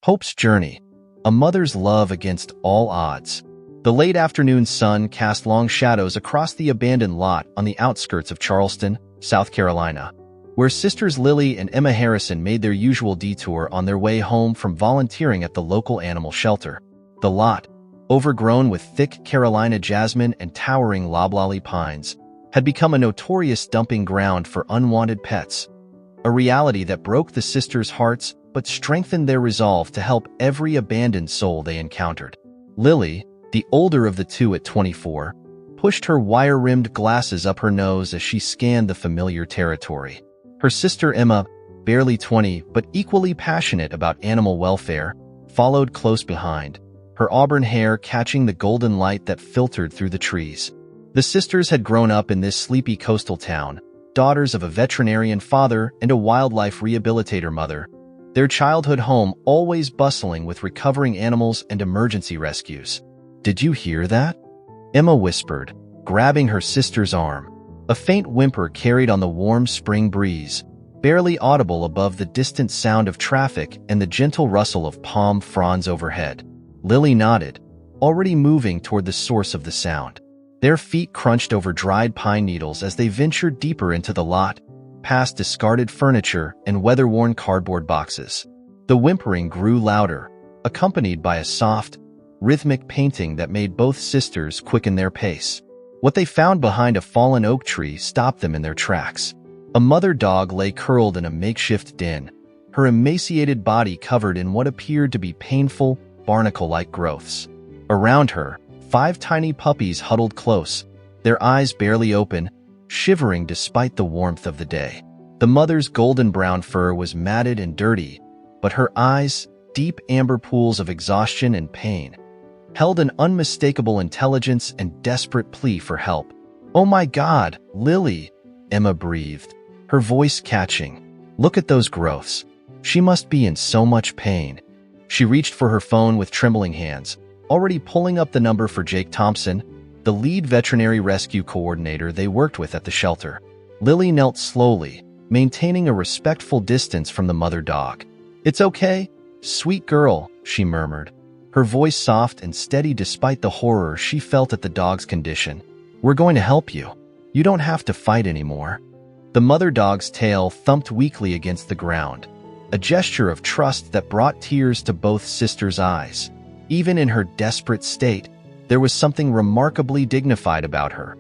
Hope's Journey, a mother's love against all odds. The late afternoon sun cast long shadows across the abandoned lot on the outskirts of Charleston, South Carolina, where sisters Lily and Emma Harrison made their usual detour on their way home from volunteering at the local animal shelter. The lot, overgrown with thick Carolina jasmine and towering loblolly pines, had become a notorious dumping ground for unwanted pets, a reality that broke the sisters' hearts but strengthened their resolve to help every abandoned soul they encountered. Lily, the older of the two at 24, pushed her wire-rimmed glasses up her nose as she scanned the familiar territory. Her sister Emma, barely 20 but equally passionate about animal welfare, followed close behind, her auburn hair catching the golden light that filtered through the trees. The sisters had grown up in this sleepy coastal town, daughters of a veterinarian father and a wildlife rehabilitator mother, their childhood home always bustling with recovering animals and emergency rescues. "Did you hear that?" Emma whispered, grabbing her sister's arm. A faint whimper carried on the warm spring breeze, barely audible above the distant sound of traffic and the gentle rustle of palm fronds overhead. Lily nodded, already moving toward the source of the sound. Their feet crunched over dried pine needles as they ventured deeper into the lot, past discarded furniture and weather-worn cardboard boxes. The whimpering grew louder, accompanied by a soft, rhythmic painting that made both sisters quicken their pace. What they found behind a fallen oak tree stopped them in their tracks. A mother dog lay curled in a makeshift den, her emaciated body covered in what appeared to be painful, barnacle-like growths. Around her, 5 tiny puppies huddled close, their eyes barely open, shivering despite the warmth of the day. The mother's golden-brown fur was matted and dirty, but her eyes, deep amber pools of exhaustion and pain, held an unmistakable intelligence and desperate plea for help. "Oh my God, Lily," Emma breathed, her voice catching. "Look at those growths. She must be in so much pain." She reached for her phone with trembling hands, already pulling up the number for Jake Thompson, the lead veterinary rescue coordinator they worked with at the shelter. Lily knelt slowly, maintaining a respectful distance from the mother dog. "It's okay, sweet girl," she murmured, her voice soft and steady despite the horror she felt at the dog's condition. "We're going to help you. You don't have to fight anymore." The mother dog's tail thumped weakly against the ground, a gesture of trust that brought tears to both sisters' eyes. Even in her desperate state, there was something remarkably dignified about her,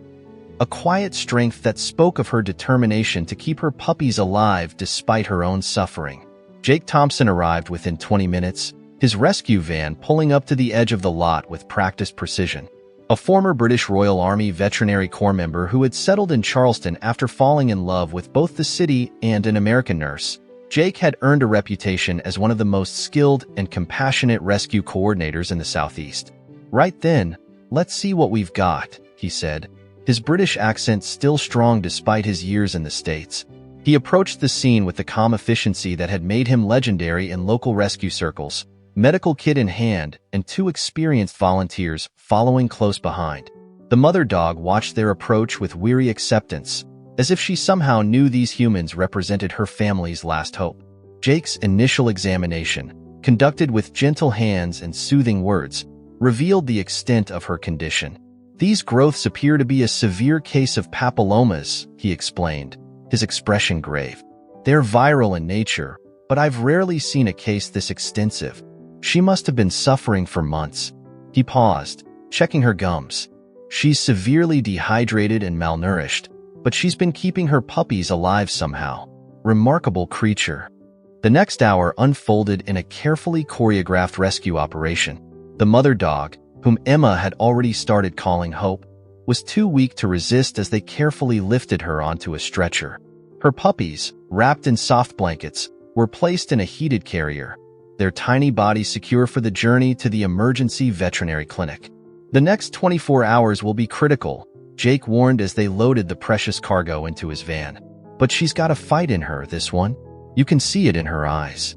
a quiet strength that spoke of her determination to keep her puppies alive despite her own suffering. Jake Thompson arrived within 20 minutes, his rescue van pulling up to the edge of the lot with practiced precision. A former British Royal Army Veterinary Corps member who had settled in Charleston after falling in love with both the city and an American nurse, Jake had earned a reputation as one of the most skilled and compassionate rescue coordinators in the Southeast. "Right then, let's see what we've got," he said, his British accent still strong despite his years in the States. He approached the scene with the calm efficiency that had made him legendary in local rescue circles, medical kit in hand and 2 experienced volunteers following close behind. The mother dog watched their approach with weary acceptance, as if she somehow knew these humans represented her family's last hope. Jake's initial examination, conducted with gentle hands and soothing words, revealed the extent of her condition. "These growths appear to be a severe case of papillomas," he explained, his expression grave. "They're viral in nature, but I've rarely seen a case this extensive. She must have been suffering for months." He paused, checking her gums. "She's severely dehydrated and malnourished, but she's been keeping her puppies alive somehow. Remarkable creature." The next hour unfolded in a carefully choreographed rescue operation. The mother dog, whom Emma had already started calling Hope, was too weak to resist as they carefully lifted her onto a stretcher. Her puppies, wrapped in soft blankets, were placed in a heated carrier, their tiny bodies secure for the journey to the emergency veterinary clinic. "The next 24 hours will be critical," Jake warned as they loaded the precious cargo into his van. "But she's got a fight in her, this one. You can see it in her eyes."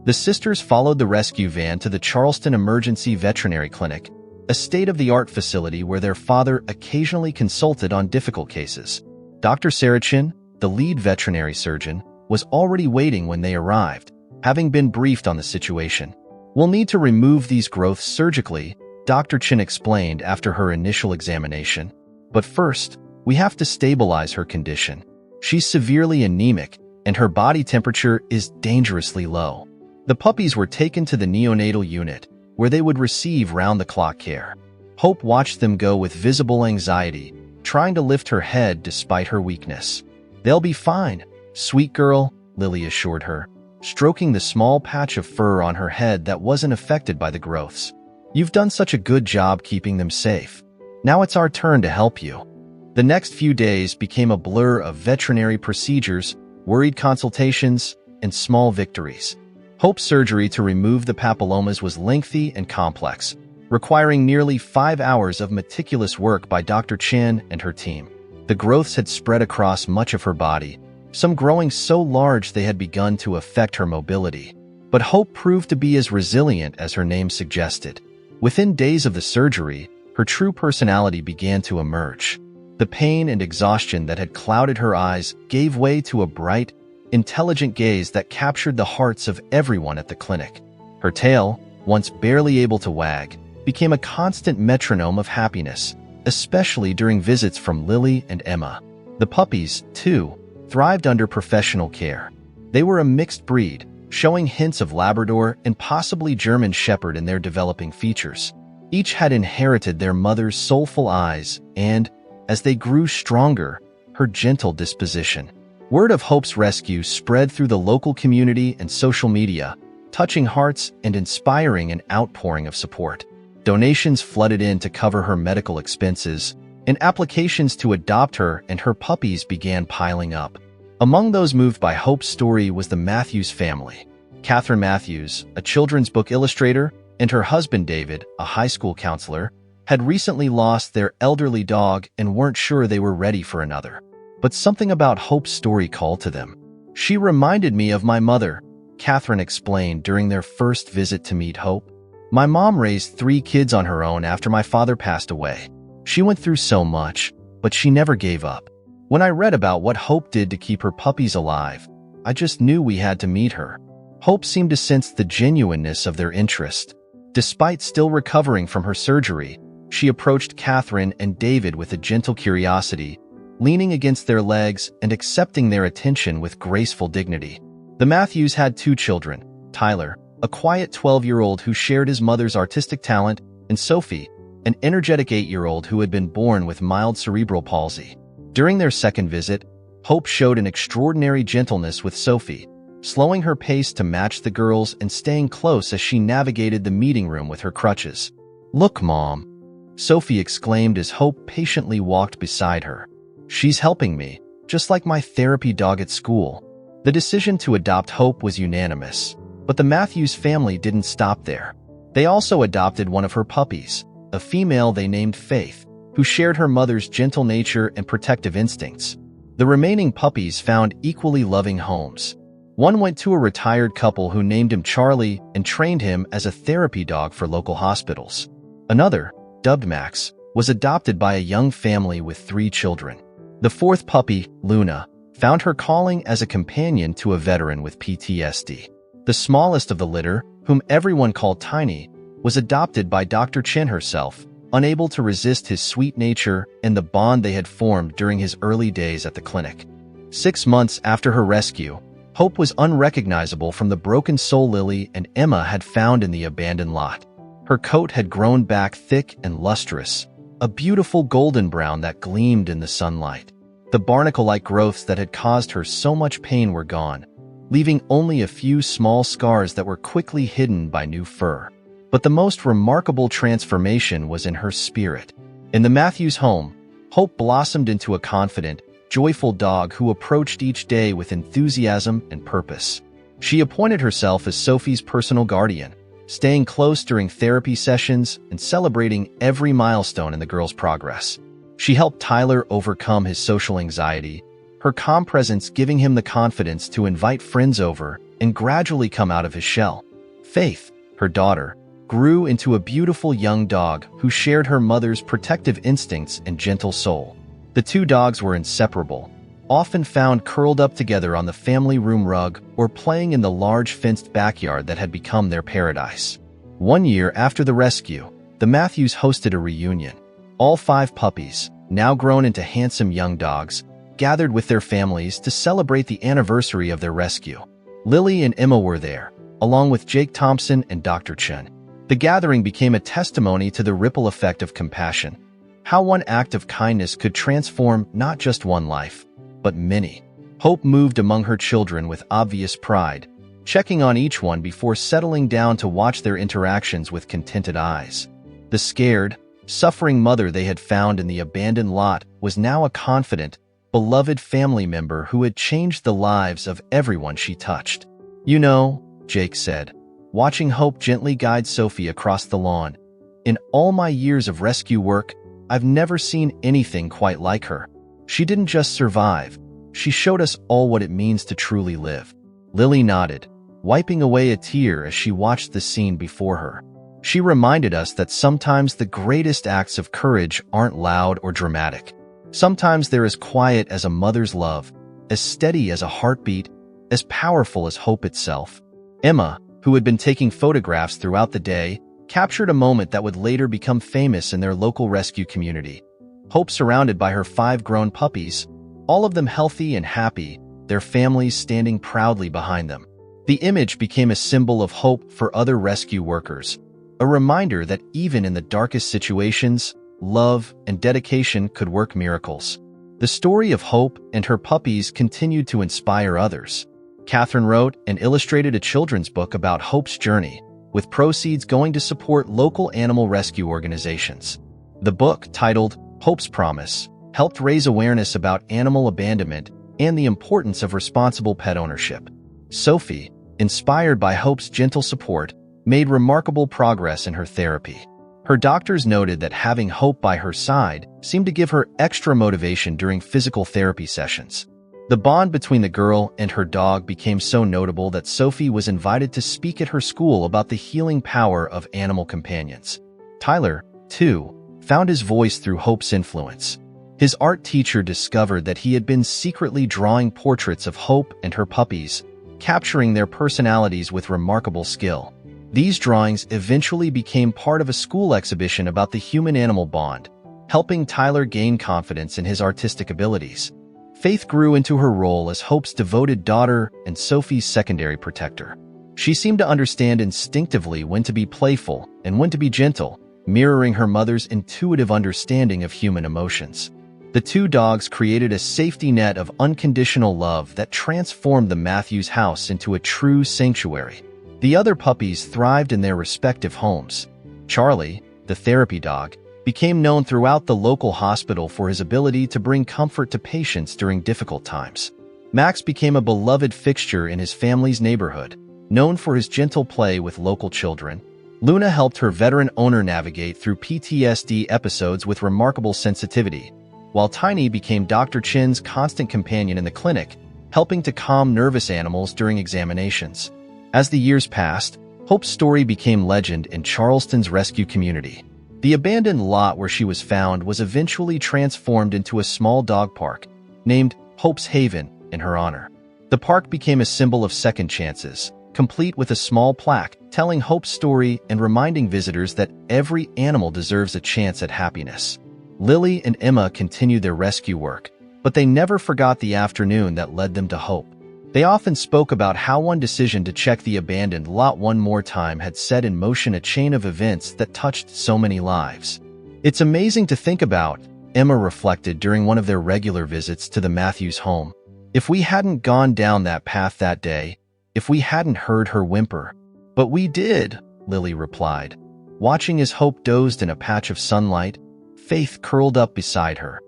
The sisters followed the rescue van to the Charleston Emergency Veterinary Clinic, a state-of-the-art facility where their father occasionally consulted on difficult cases. Dr. Sarachin, the lead veterinary surgeon, was already waiting when they arrived, having been briefed on the situation. "We'll need to remove these growths surgically," Dr. Chin explained after her initial examination. "But first, we have to stabilize her condition. She's severely anemic, and her body temperature is dangerously low." The puppies were taken to the neonatal unit, where they would receive round-the-clock care. Hope watched them go with visible anxiety, trying to lift her head despite her weakness. "They'll be fine, sweet girl," Lily assured her, stroking the small patch of fur on her head that wasn't affected by the growths. "You've done such a good job keeping them safe. Now it's our turn to help you." The next few days became a blur of veterinary procedures, worried consultations, and small victories. Hope's surgery to remove the papillomas was lengthy and complex, requiring nearly 5 hours of meticulous work by Dr. Chin and her team. The growths had spread across much of her body, some growing so large they had begun to affect her mobility. But Hope proved to be as resilient as her name suggested. Within days of the surgery, her true personality began to emerge. The pain and exhaustion that had clouded her eyes gave way to a bright, intelligent gaze that captured the hearts of everyone at the clinic. Her tail, once barely able to wag, became a constant metronome of happiness, especially during visits from Lily and Emma. The puppies, too, thrived under professional care. They were a mixed breed, showing hints of Labrador and possibly German Shepherd in their developing features. Each had inherited their mother's soulful eyes and, as they grew stronger, her gentle disposition. Word of Hope's rescue spread through the local community and social media, touching hearts and inspiring an outpouring of support. Donations flooded in to cover her medical expenses, and applications to adopt her and her puppies began piling up. Among those moved by Hope's story was the Matthews family. Catherine Matthews, a children's book illustrator, and her husband David, a high school counselor, had recently lost their elderly dog and weren't sure they were ready for another. But something about Hope's story called to them. "She reminded me of my mother," Catherine explained during their first visit to meet Hope. "My mom raised 3 kids on her own after my father passed away. She went through so much, but she never gave up. When I read about what Hope did to keep her puppies alive, I just knew we had to meet her." Hope seemed to sense the genuineness of their interest. Despite still recovering from her surgery, she approached Catherine and David with a gentle curiosity, leaning against their legs and accepting their attention with graceful dignity. The Matthews had 2 children, Tyler, a quiet 12-year-old who shared his mother's artistic talent, and Sophie, an energetic 8-year-old who had been born with mild cerebral palsy. During their second visit, Hope showed an extraordinary gentleness with Sophie, slowing her pace to match the girls and staying close as she navigated the meeting room with her crutches. "Look, Mom," Sophie exclaimed as Hope patiently walked beside her. "She's helping me, just like my therapy dog at school." The decision to adopt Hope was unanimous, but the Matthews family didn't stop there. They also adopted one of her puppies, a female they named Faith, who shared her mother's gentle nature and protective instincts. The remaining puppies found equally loving homes. One went to a retired couple who named him Charlie and trained him as a therapy dog for local hospitals. Another, dubbed Max, was adopted by a young family with 3 children. The 4th puppy, Luna, found her calling as a companion to a veteran with PTSD. The smallest of the litter, whom everyone called Tiny, was adopted by Dr. Chin herself, unable to resist his sweet nature and the bond they had formed during his early days at the clinic. 6 months after her rescue, Hope was unrecognizable from the broken soul Lily and Emma had found in the abandoned lot. Her coat had grown back thick and lustrous, a beautiful golden brown that gleamed in the sunlight. The barnacle-like growths that had caused her so much pain were gone, leaving only a few small scars that were quickly hidden by new fur. But the most remarkable transformation was in her spirit. In the Matthews home, Hope blossomed into a confident, joyful dog who approached each day with enthusiasm and purpose. She appointed herself as Sophie's personal guardian, staying close during therapy sessions and celebrating every milestone in the girl's progress. She helped Tyler overcome his social anxiety, her calm presence giving him the confidence to invite friends over and gradually come out of his shell. Faith, her daughter, grew into a beautiful young dog who shared her mother's protective instincts and gentle soul. The 2 dogs were inseparable, often found curled up together on the family room rug or playing in the large fenced backyard that had become their paradise. One year after the rescue, the Matthews hosted a reunion. All 5 puppies, now grown into handsome young dogs, gathered with their families to celebrate the anniversary of their rescue. Lily and Emma were there, along with Jake Thompson and Dr. Chen. The gathering became a testimony to the ripple effect of compassion, how one act of kindness could transform not just one life, but many. Hope moved among her children with obvious pride, checking on each one before settling down to watch their interactions with contented eyes. The scared, suffering mother they had found in the abandoned lot was now a confident, beloved family member who had changed the lives of everyone she touched. "You know," Jake said, watching Hope gently guide Sophie across the lawn, "in all my years of rescue work, I've never seen anything quite like her. She didn't just survive, she showed us all what it means to truly live." Lily nodded, wiping away a tear as she watched the scene before her. She reminded us that sometimes the greatest acts of courage aren't loud or dramatic. Sometimes they're as quiet as a mother's love, as steady as a heartbeat, as powerful as hope itself. Emma, who had been taking photographs throughout the day, captured a moment that would later become famous in their local rescue community. Hope surrounded by her 5 grown puppies, all of them healthy and happy, their families standing proudly behind them. The image became a symbol of hope for other rescue workers, a reminder that even in the darkest situations, love and dedication could work miracles. The story of Hope and her puppies continued to inspire others. Catherine wrote and illustrated a children's book about Hope's journey, with proceeds going to support local animal rescue organizations. The book, titled Hope's Promise, helped raise awareness about animal abandonment and the importance of responsible pet ownership. Sophie, inspired by Hope's gentle support, made remarkable progress in her therapy. Her doctors noted that having Hope by her side seemed to give her extra motivation during physical therapy sessions. The bond between the girl and her dog became so notable that Sophie was invited to speak at her school about the healing power of animal companions. Tyler, too, found his voice through Hope's influence. His art teacher discovered that he had been secretly drawing portraits of Hope and her puppies, capturing their personalities with remarkable skill. These drawings eventually became part of a school exhibition about the human-animal bond, helping Tyler gain confidence in his artistic abilities. Faith grew into her role as Hope's devoted daughter and Sophie's secondary protector. She seemed to understand instinctively when to be playful and when to be gentle, mirroring her mother's intuitive understanding of human emotions. The 2 dogs created a safety net of unconditional love that transformed the Matthews house into a true sanctuary. The other puppies thrived in their respective homes. Charlie, the therapy dog, became known throughout the local hospital for his ability to bring comfort to patients during difficult times. Max became a beloved fixture in his family's neighborhood, known for his gentle play with local children. Luna helped her veteran owner navigate through PTSD episodes with remarkable sensitivity, while Tiny became Dr. Chen's constant companion in the clinic, helping to calm nervous animals during examinations. As the years passed, Hope's story became legend in Charleston's rescue community. The abandoned lot where she was found was eventually transformed into a small dog park, named Hope's Haven in her honor. The park became a symbol of second chances, complete with a small plaque telling Hope's story and reminding visitors that every animal deserves a chance at happiness. Lily and Emma continued their rescue work, but they never forgot the afternoon that led them to Hope. They often spoke about how one decision to check the abandoned lot one more time had set in motion a chain of events that touched so many lives. "It's amazing to think about," Emma reflected during one of their regular visits to the Matthews home. "If we hadn't gone down that path that day, if we hadn't heard her whimper." "But we did," Lily replied. Watching as Hope dozed in a patch of sunlight, Faith curled up beside her.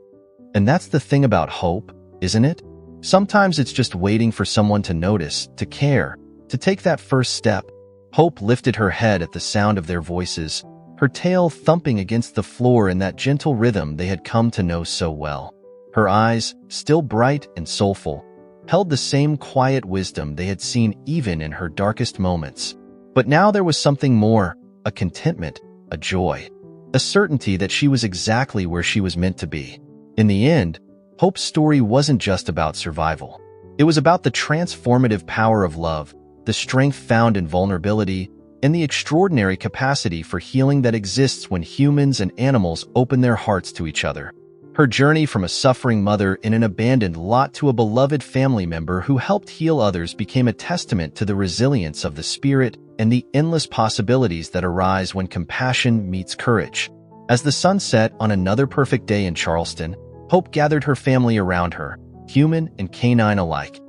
"And that's the thing about hope, isn't it? Sometimes it's just waiting for someone to notice, to care, to take that first step." Hope lifted her head at the sound of their voices, her tail thumping against the floor in that gentle rhythm they had come to know so well. Her eyes, still bright and soulful, held the same quiet wisdom they had seen even in her darkest moments. But now there was something more, a contentment, a joy, a certainty that she was exactly where she was meant to be. In the end, Hope's story wasn't just about survival. It was about the transformative power of love, the strength found in vulnerability, and the extraordinary capacity for healing that exists when humans and animals open their hearts to each other. Her journey from a suffering mother in an abandoned lot to a beloved family member who helped heal others became a testament to the resilience of the spirit and the endless possibilities that arise when compassion meets courage. As the sun set on another perfect day in Charleston, Hope gathered her family around her, human and canine alike.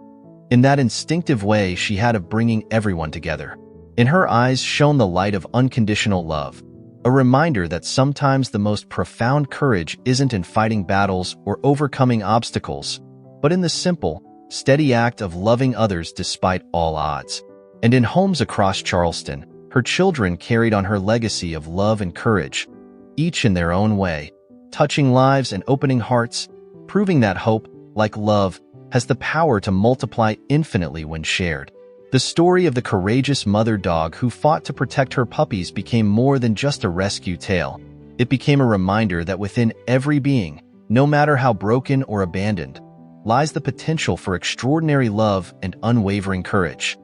In that instinctive way she had of bringing everyone together. In her eyes shone the light of unconditional love, a reminder that sometimes the most profound courage isn't in fighting battles or overcoming obstacles, but in the simple, steady act of loving others despite all odds. And in homes across Charleston, her children carried on her legacy of love and courage, each in their own way, touching lives and opening hearts, proving that hope, like love, has the power to multiply infinitely when shared. The story of the courageous mother dog who fought to protect her puppies became more than just a rescue tale. It became a reminder that within every being, no matter how broken or abandoned, lies the potential for extraordinary love and unwavering courage.